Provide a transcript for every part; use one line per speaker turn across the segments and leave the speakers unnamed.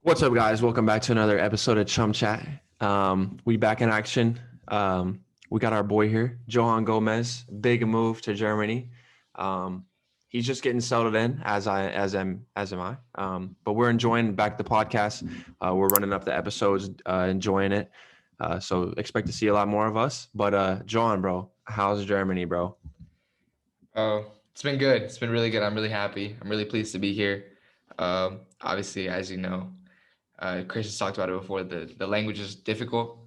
What's up, guys? Welcome back to another episode of ChumChat. We back in action. We got our boy here, Johan Gomez. Big move to Germany. He's just getting settled in, as am I. But we're enjoying back the podcast. We're running up the episodes, enjoying it. So expect to see a lot more of us. But Johan, bro, how's Germany, bro?
Oh, it's been good. It's been really good. I'm really happy. I'm really pleased to be here. Obviously, as you know, Chris has talked about it before. The language is difficult.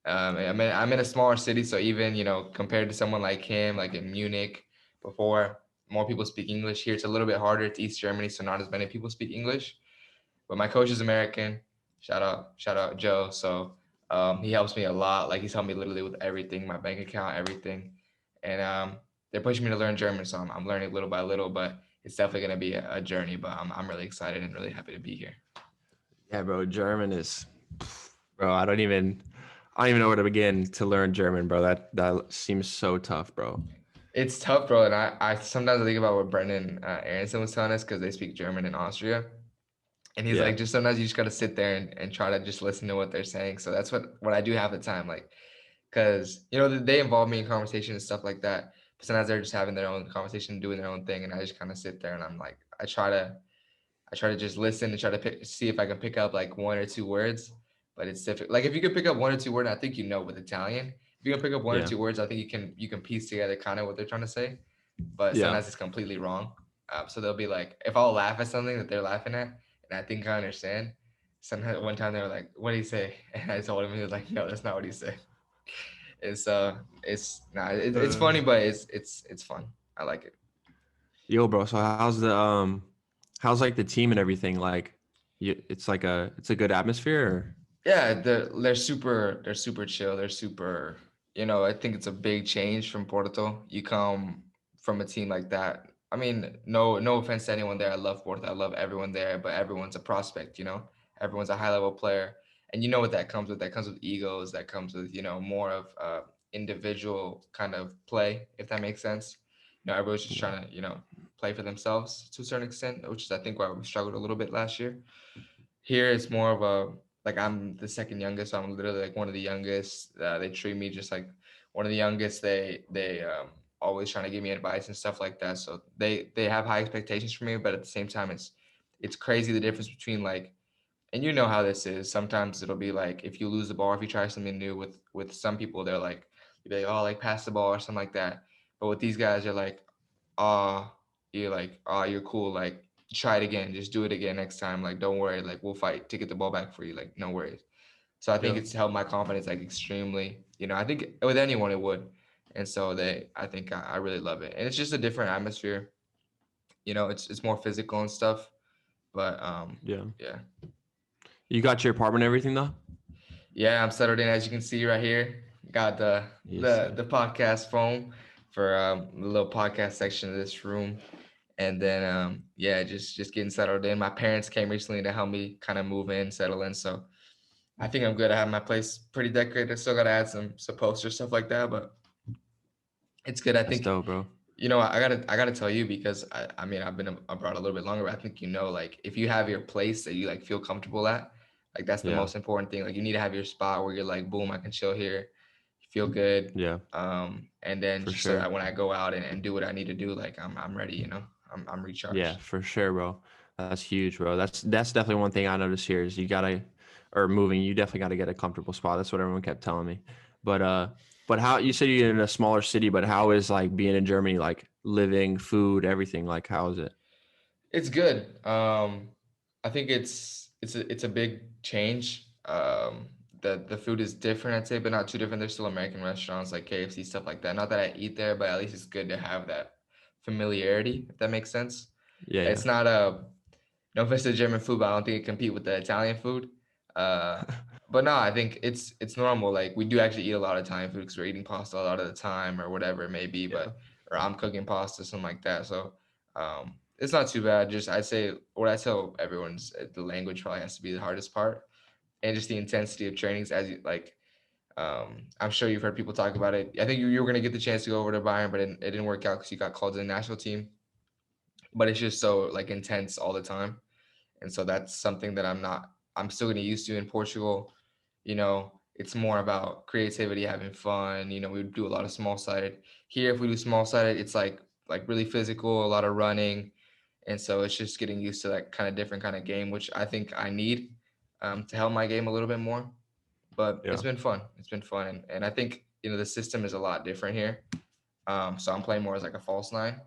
I'm in a smaller city, so even compared to someone like him, like in Munich, before more people speak English. Here, it's a little bit harder. It's East Germany, so not as many people speak English. But my coach is American. Shout out Joe. So he helps me a lot. Like he's helped me literally with everything, my bank account, everything. And they're pushing me to learn German, so I'm learning little by little. But it's definitely gonna be a journey. But I'm really excited and really happy to be here.
Yeah, bro. German is, bro. I don't even know where to begin to learn German, bro. That seems so tough, bro.
It's tough, bro. And I sometimes I think about what Brendan Aronson was telling us because they speak German in Austria. And he's
Yeah.
like, just sometimes you just gotta sit there and try to just listen to what they're saying. So that's what I do have the time. Like because they involve me in conversation and stuff like that. But sometimes they're just having their own conversation, doing their own thing, and I just kind of sit there and I'm like, I try to just listen and try to see if I can pick up like one or two words. But it's difficult. Like if you could pick up one or two words, I think with Italian. If you can pick up one or
Yeah.
two words, I think you can piece together kind of what they're trying to say. But
Yeah.
sometimes it's completely wrong. So they'll be like, if I'll laugh at something that they're laughing at, and I think I understand. Sometimes one time they were like, "What do you say?" And I told him, he was like, "No, that's not what he said." It's funny, but it's fun. I like it.
Yo, bro. So how's like the team and everything? Like, it's a good atmosphere. Or?
Yeah, they're super chill. They're super. I think it's a big change from Porto. You come from a team like that. I mean, no offense to anyone there. I love Porto. I love everyone there, but everyone's a prospect. Everyone's a high level player, and you know what that comes with. That comes with egos. That comes with more of individual kind of play, if that makes sense. Everyone's just
Yeah.
trying to play for themselves to a certain extent, which is I think why we struggled a little bit last year. Here it's more of a like I'm the second youngest, so I'm literally like one of the youngest. They treat me just like one of the youngest. They always trying to give me advice and stuff like that. So they have high expectations for me, but at the same time, it's crazy the difference between like, and you know how this is. Sometimes it'll be like if you lose the ball, if you try something new with some people, they're like you'll be like, oh, like pass the ball or something like that. But with these guys, you're like, oh, you're cool. Like try it again. Just do it again next time. Like don't worry. Like we'll fight to get the ball back for you. Like no worries. So I think
Yeah.
it's helped my confidence like extremely. I think with anyone it would. And so I think I really love it. And it's just a different atmosphere. It's more physical and stuff. But
Yeah.
yeah.
You got your apartment and everything though?
Yeah, I'm settled in as you can see right here. Got the
Yes,
the
sir.
the podcast phone for the little podcast section of this room. And then yeah, just getting settled in. My parents came recently to help me kind of move in, settle in. So I think I'm good. I have my place pretty decorated. I still gotta add some posters, stuff like that, but it's good. I
That's
think
dope, bro.
I gotta tell you because I mean I've been abroad a little bit longer, but I think like if you have your place that you like feel comfortable at, like that's the
Yeah.
most important thing. Like you need to have your spot where you're like, boom, I can chill here, feel good,
Yeah.
and then
For
just so
sure.
that when I go out and do what I need to do, like I'm ready. I'm
Yeah,
recharged.
for sure, bro. That's huge, bro. That's definitely one thing I noticed here is or moving, you definitely gotta get a comfortable spot. That's what everyone kept telling me. But how you said you're in a smaller city, but how is like being in Germany, like living, food, everything? Like how is it?
It's good. I think it's a big change. The food is different, I'd say, but not too different. There's still American restaurants like KFC, stuff like that. Not that I eat there, but at least it's good to have that familiarity, if that makes sense.
Yeah, yeah.
It's not a no offense to German food, but I don't think it compete with the Italian food. Uh, but no, I think it's normal. Like we do actually eat a lot of Italian food because we're eating pasta a lot of the time, or whatever it may be.
Yeah.
Or I'm cooking pasta, something like that. So it's not too bad. Just I'd say what I tell everyone's the language probably has to be the hardest part, and just the intensity of trainings as you like. I'm sure you've heard people talk about it. I think you were gonna get the chance to go over to Bayern, but it didn't work out because you got called to the national team. But it's just so like intense all the time, and so that's something that I'm still getting used to in Portugal. It's more about creativity, having fun. We do a lot of small sided. Here, if we do small sided, it's like really physical, a lot of running, and so it's just getting used to that kind of different kind of game, which I think I need to help my game a little bit more. But it's
Yeah.
been fun. It's been fun, and I think the system is a lot different here. So I'm playing more as like a false nine,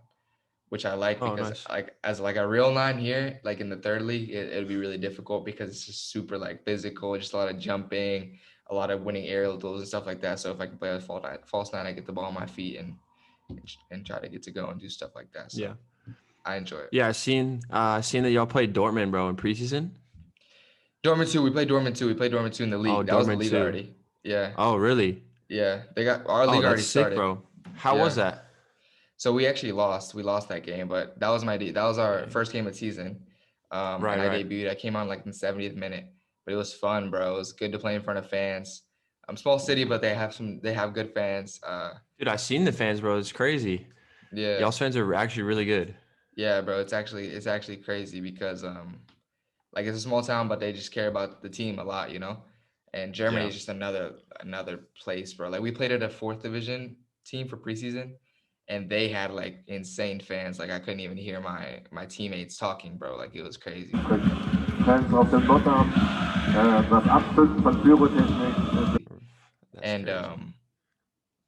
which I like
Oh,
because
nice.
like as like a real nine here, like in the third league, it'd be really difficult because it's just super like physical, just a lot of jumping, a lot of winning aerial duels and stuff like that. So if I can play a false nine, I get the ball on my feet and try to get to go and do stuff like that. So
Yeah.
I enjoy it.
Yeah, I seen that y'all played Dortmund, bro, in preseason.
Dortmund 2, we played Dortmund 2. We played Dortmund 2 in the
Oh,
league. That was the
Dortmund
league
too.
already. Yeah.
Oh, really?
Yeah. They got our
Oh,
league
that's
already
sick,
started.
bro. How was
Yeah.
that?
So we actually lost. We lost that game, but that was our
Dang.
first game of the season. And
Right,
I
right.
debuted. I came on like in the 70th minute, but it was fun, bro. It was good to play in front of fans. Small city, but they have good fans.
Dude, I seen the fans, bro. It's crazy.
Yeah,
Y'all's fans are actually really good.
yeah, bro. It's actually crazy because like it's a small town, but they just care about the team a lot, you know. And Germany
Yeah.
is just another place, bro. Like we played at a fourth division team for preseason, and they had like insane fans. Like I couldn't even hear my teammates talking, bro. Like it was crazy.
Fans auf dem Dotter, das Abzünden von Pyrotechnik.
That's
And
crazy.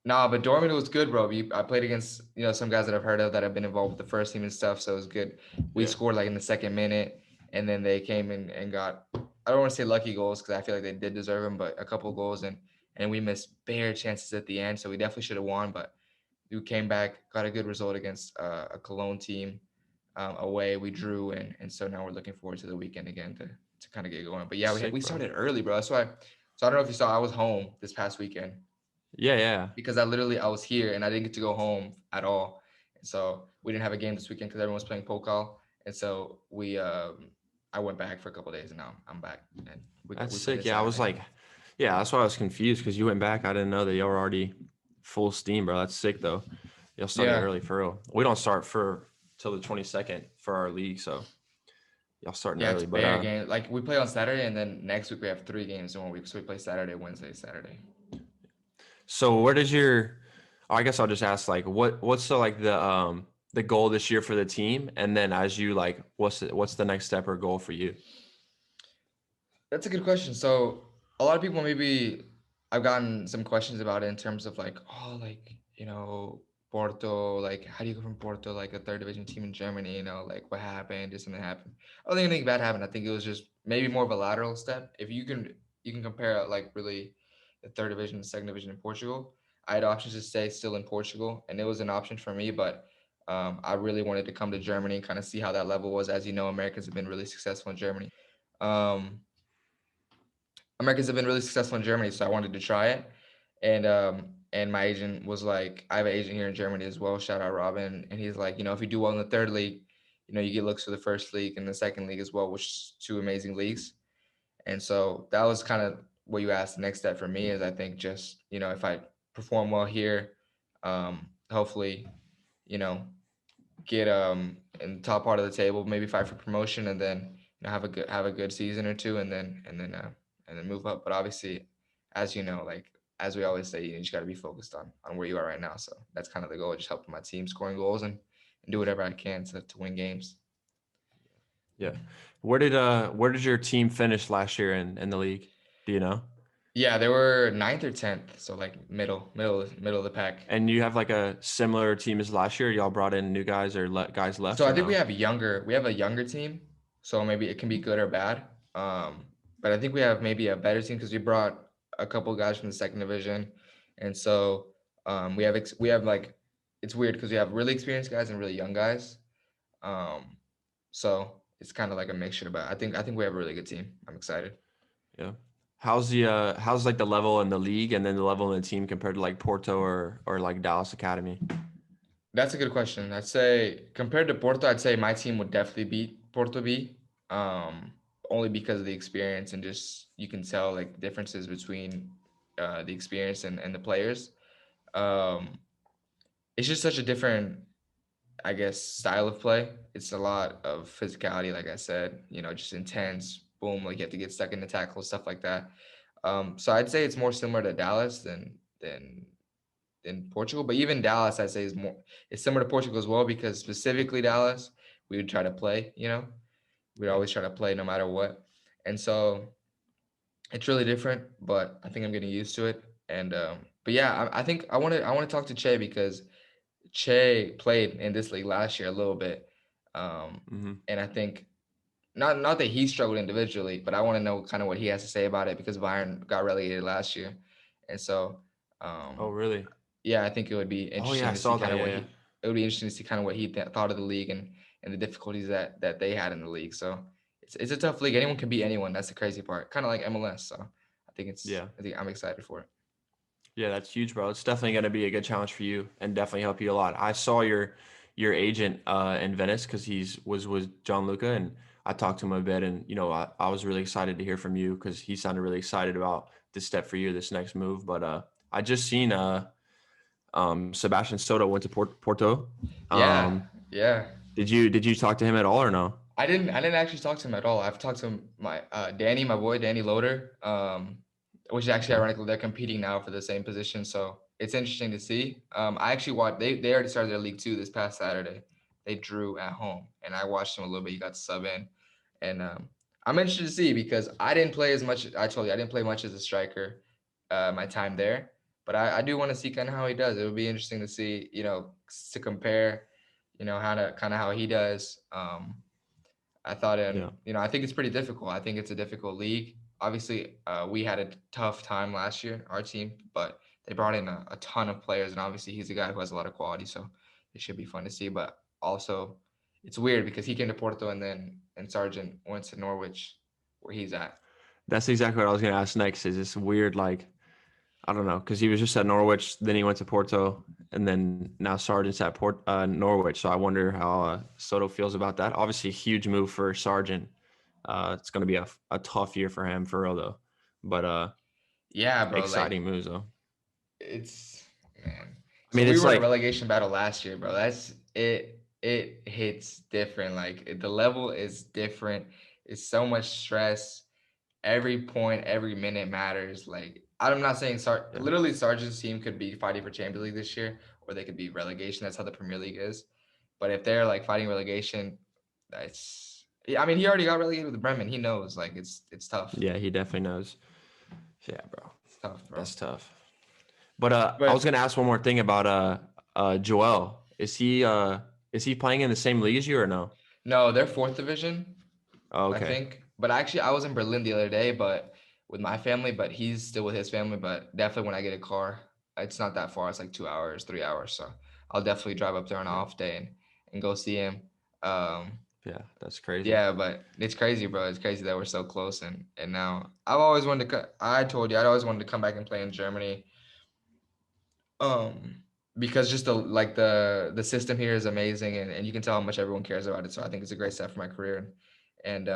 nah, but Dortmund was good, bro. I played against some guys that I've heard of that have been involved with the first team and stuff, so it was good. We
Yeah.
scored like in the second minute, and then they came in and got, I don't want to say lucky goals because I feel like they did deserve them, but a couple goals, and we missed bare chances at the end, so we definitely should have won. But we came back, got a good result against a Cologne team away. We drew, and so now we're looking forward to the weekend again to kind of get going. But yeah, we
Sick, bro.
started early, bro. That's why. So I don't know if you saw, I was home this past weekend
Yeah, yeah.
because I was here and I didn't get to go home at all. And so we didn't have a game this weekend because everyone was playing Pokal. And so I went back for a couple of days and now I'm back and
That's
we play
sick.
this
Yeah, I was
Saturday.
like, yeah, that's why I was confused because you went back. I didn't know that y'all were already full steam, bro. That's sick though. Y'all started
Yeah,
early for real. We don't start for till the 22nd for our league, so y'all starting
yeah, it's
early. But
bare game. Like we play on Saturday and then next week we have 3 games in 1 week. So we play Saturday, Wednesday, Saturday.
so where does your I guess I'll just ask like what's the goal this year for the team, and then as you like what's the next step or goal for you?
That's a good question. So a lot of people maybe I've gotten some questions about it in terms of like, oh, like, Porto, like how do you go from Porto, like a third division team in Germany, like what happened? Did something happen? I don't think anything bad happened. I think it was just maybe more of a lateral step. If you can compare like really the third division and second division in Portugal. I had options to stay still in Portugal and it was an option for me, but I really wanted to come to Germany and kind of see how that level was. As you know, Americans have been really successful in Germany. Um, Americans have been really successful in Germany, so I wanted to try it. And my agent was like, I have an agent here in Germany as well. Shout out Robin, and he's like, if you do well in the third league, you get looks for the first league and the second league as well, which is two amazing leagues. And so that was kind of what you asked. The next step for me is I think just if I perform well here, hopefully, you know get in the top part of the table, maybe fight for promotion, and then have a good season or two, and then move up. But obviously, as you know, like as we always say, you just got to be focused on where you are right now. So that's kind of the goal, just helping my team scoring goals and do whatever I can to win games.
Yeah. Where did your team finish last year in the league? Do you know?
Yeah, they were ninth or 10th, so like middle of the pack.
And you have like a similar team as last year? Y'all brought in new guys or guys
So
left
I
or
think
no?
we have a younger team, so maybe it can be good or bad. But I think we have maybe a better team because we brought a couple guys from the second division, and so we have like it's weird because we have really experienced guys and really young guys. Um, so it's kind of like a mixture, but I think we have a really good team. I'm excited.
Yeah. How's like the level in the league and then the level in the team compared to like Porto or like Dallas Academy?
That's a good question. I'd say compared to Porto, I'd say my team would definitely beat Porto B. Um, Only because of the experience and just you can tell like differences between the experience and the players. Um, it's just such a different, I guess, style of play. It's a lot of physicality, like I said, just intense, boom, like you have to get stuck in the tackle, stuff like that. So I'd say it's more similar to Dallas than Portugal, but even Dallas, I'd say it's similar to Portugal as well, because specifically Dallas, we would try to play, we'd always try to play no matter what. And so it's really different, but I think I'm getting used to it. And but yeah, I think I want to talk to Che, because Che played in this league last year a little bit, and I think not that he struggled individually, but I want to know kind of what he has to say about it, because Bayern got relegated last year, and so
Oh, really?
yeah, I think it would be
Oh, yeah,
interesting
I
to see
saw
kind
that.
of
Yeah,
what
yeah.
it would be interesting to see kind of what he thought of the league and the difficulties that they had in the league. So it's a tough league. Anyone can beat anyone. That's the crazy part. Kind of like MLS. So
Yeah.
I think I'm excited for it.
Yeah, that's huge, bro. It's definitely going to be a good challenge for you and definitely help you a lot. I saw your agent in Venice because was with John Luca, and I talked to him a bit, and I was really excited to hear from you because he sounded really excited about this step for you, this next move. But I just seen Sebastian Soto went to Porto.
Yeah,
Um,
yeah.
did you talk to him at all or no?
I didn't actually talk to him at all. I've talked to my Danny, my boy Danny Loader, which is actually
Okay.
ironically they're competing now for the same position. So it's interesting to see. I actually watched. They already started their League Two this past Saturday. They drew at home, and I watched him a little bit. He got to sub in, and I'm interested to see, because I didn't play as much. I told you I didn't play much as a striker, my time there. But I do want to see kind of how he does. It would be interesting to see, to compare, how he does. I thought,
Yeah.
I think it's pretty difficult. I think it's a difficult league. Obviously, we had a tough time last year, our team, but they brought in a ton of players, and obviously he's a guy who has a lot of quality, so it should be fun to see. But also, it's weird because he came to Porto and Sargent went to Norwich, where he's at.
That's exactly what I was going to ask next. Is this weird, like, I don't know, because he was just at Norwich, then he went to Porto, and then now Sargent's at Norwich. So I wonder how Soto feels about that. Obviously, a huge move for Sargent. It's going to be a tough year for him, for real, though. But
Yeah, bro. Like,
exciting moves, though.
it's man.
I
So
mean,
we
it's
were in a
like,
relegation battle last year, bro. That's it. It hits different. Like the level is different. It's so much stress. Every point, every minute matters. Like I'm not saying
yeah,
literally Sargent's team could be fighting for Champions League this year, or they could be relegation. That's how the Premier League is. But if they're like fighting relegation, that's yeah. I mean, he already got relegated with Bremen. He knows. Like it's tough.
yeah, he definitely knows. Yeah, bro,
It's tough, bro.
that's tough. But I was
But
going to ask one more thing about Joel. Is he playing in the same league as you or no?
no, they're fourth division.
Oh,
I
okay.
think. But actually, I was in Berlin the other day, but with my family. But he's still with his family. But definitely, when I get a car, it's not that far. It's like 2 hours, 3 hours. So I'll definitely drive up there on an
Yeah,
off day and go see him. Um,
yeah, that's crazy.
yeah, but it's crazy, bro. It's crazy that we're so close, and now I've always wanted to. I told you I'd always wanted to come back and play in Germany. Um, because just the system here is amazing, and you can tell how much everyone cares about it. So I think it's a great step for my career, and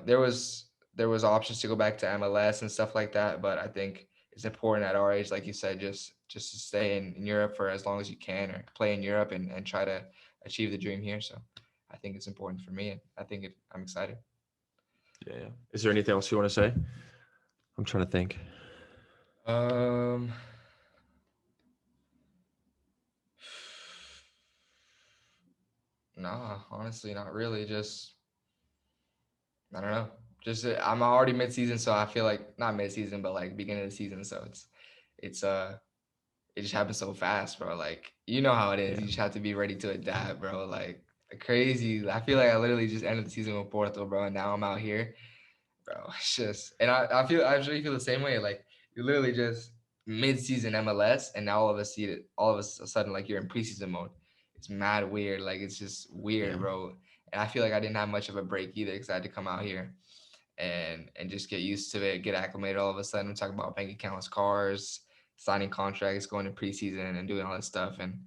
there was options to go back to MLS and stuff like that, but I think it's important at our age, like you said, just to stay in Europe for as long as you can, or play in Europe and try to achieve the dream here. So I think it's important for me, and I'm excited.
Yeah, yeah. Is there anything else you want to say? I'm trying to think.
Um, nah, honestly, not really. Just I don't know. Just I'm already mid-season, so I feel like not mid-season, but like beginning of the season. So it's it just happens so fast, bro. Like you know how it is.
Yeah,
You just have to be ready to adapt, bro. Like crazy. I feel like I literally just ended the season with Porto, bro, and now I'm out here, bro. It's just, and I'm sure you feel the same way. Like you're literally just mid-season MLS, and now all of a sudden, like you're in preseason mode. It's mad weird. Like it's just weird,
yeah,
bro. And I feel like I didn't have much of a break either because I had to come out here and just get used to it, get acclimated. All of a sudden, we're talking about bank accounts, cars, signing contracts, going to preseason, and doing all this stuff, and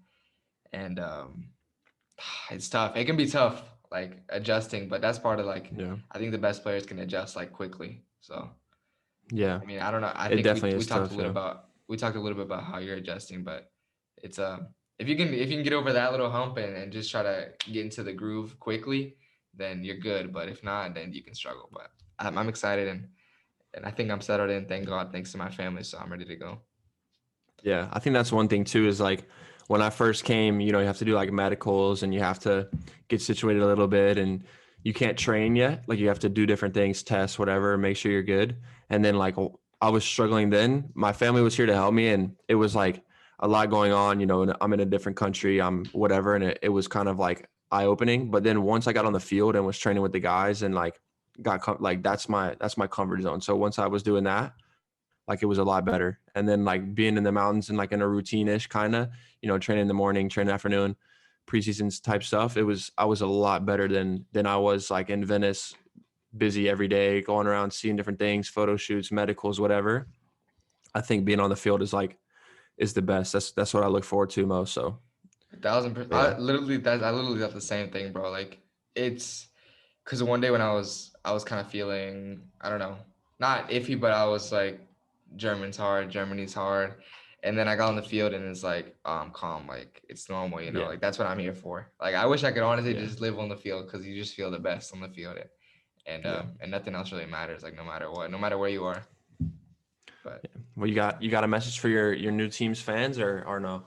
it's tough. It can be tough, like adjusting, but that's part of like
yeah,
I think the best players can adjust like quickly. So
yeah.
I mean, I don't know. I
It
think
definitely
we
is
talked a
tough.
little
Yeah,
about how you're adjusting, but it's if you can get over that little hump and just try to get into the groove quickly, then you're good. But if not, then you can struggle. But I'm excited, and I think I'm settled in. Thank God, thanks to my family. So I'm ready to go.
Yeah, I think that's one thing too, is like when I first came, you have to do like medicals and you have to get situated a little bit, and you can't train yet. Like you have to do different things, tests, whatever, make sure you're good. And then like I was struggling then. My family was here to help me, and it was like a lot going on, and I'm in a different country, I'm whatever. And it was kind of like eye opening. But then once I got on the field and was training with the guys and like like that's my comfort zone. So once I was doing that, like it was a lot better. And then like being in the mountains and like in a routine-ish kind of, training in the morning, training in the afternoon, preseason type stuff. I was a lot better than I was like in Venice, busy every day, going around seeing different things, photo shoots, medicals, whatever. I think being on the field is the best. That's what I look forward to most. So
1,000%.
yeah.
I literally got the same thing, bro. Like it's because one day when I was kind of feeling, I don't know, not iffy, but I was like, Germany's hard. And then I got on the field and it's like, oh, I'm calm. Like it's normal,
Yeah.
like that's what I'm here for. Like I wish I could honestly
Yeah.
just live on the field, because you just feel the best on the field, and nothing else really matters. Like no matter what, no matter where you are. But
Well, you got a message for your new team's fans or no?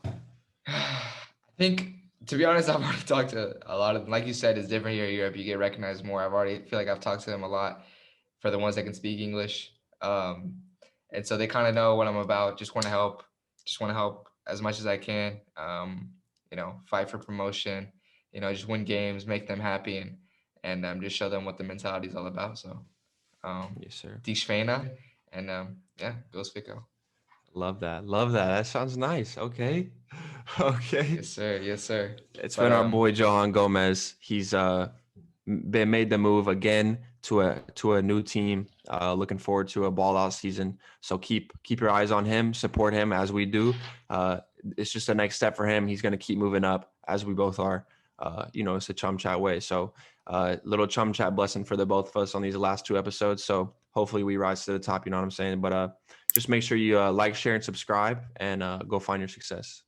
I think, to be honest, I've already talked to a lot of them. Like you said, it's different here in Europe. You get recognized more. I've already feel like I've talked to them a lot, for the ones that can speak English. And so they kind of know what I'm about. Just want to help. Just want to help as much as I can. Fight for promotion. Just win games, make them happy, and just show them what the mentality is all about. So,
Yes, sir.
Die Schweine, and go Zwickau.
Love that. Love that. That sounds nice. Okay. Okay.
Yes, sir. Yes, sir.
It's
But,
been our boy Johan Gomez. He's been made the move again to a new team. Looking forward to a ball out season. So keep your eyes on him. Support him as we do. It's just a next step for him. He's going to keep moving up as we both are. It's a ChumChat way. So little ChumChat blessing for the both of us on these last 2 episodes. So hopefully we rise to the top. You know what I'm saying? But just make sure you like, share, and subscribe, and go find your success.